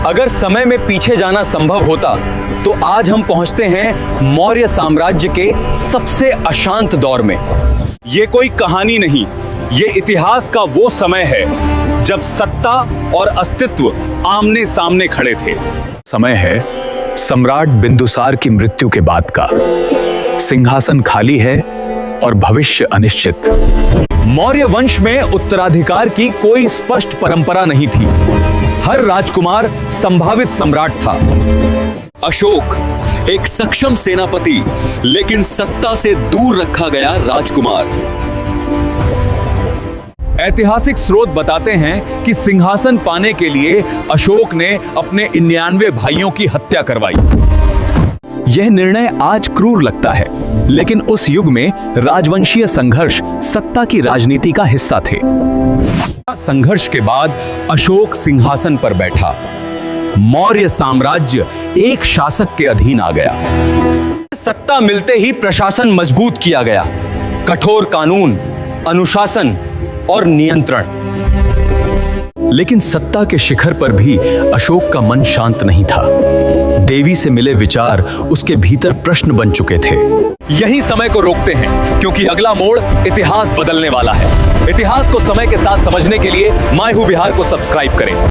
अगर समय में पीछे जाना संभव होता तो आज हम पहुंचते हैं मौर्य साम्राज्य के सबसे अशांत दौर में। ये कोई कहानी नहीं, ये इतिहास का वो समय है जब सत्ता और अस्तित्व आमने सामने खड़े थे। समय है सम्राट बिंदुसार की मृत्यु के बाद का। सिंहासन खाली है और भविष्य अनिश्चित। मौर्य वंश में उत्तराधिकार की कोई स्पष्ट परंपरा नहीं थी। हर राजकुमार संभावित सम्राट था। अशोक एक सक्षम सेनापति, लेकिन सत्ता से दूर रखा गया राजकुमार। ऐतिहासिक स्रोत बताते हैं कि सिंहासन पाने के लिए अशोक ने अपने 99 भाइयों की हत्या करवाई। यह निर्णय आज क्रूर लगता है, लेकिन उस युग में राजवंशीय संघर्ष सत्ता की राजनीति का हिस्सा थे। संघर्ष के बाद अशोक सिंहासन पर बैठा। मौर्य साम्राज्य एक शासक के अधीन आ गया। सत्ता मिलते ही प्रशासन मजबूत किया गया। कठोर कानून, अनुशासन और नियंत्रण। लेकिन सत्ता के शिखर पर भी अशोक का मन शांत नहीं था। देवी से मिले विचार उसके भीतर प्रश्न बन चुके थे। यही समय को रोकते हैं, क्योंकि अगला मोड़ इतिहास बदलने वाला है। इतिहास को समय के साथ समझने के लिए मैं हूं बिहार को सब्सक्राइब करें।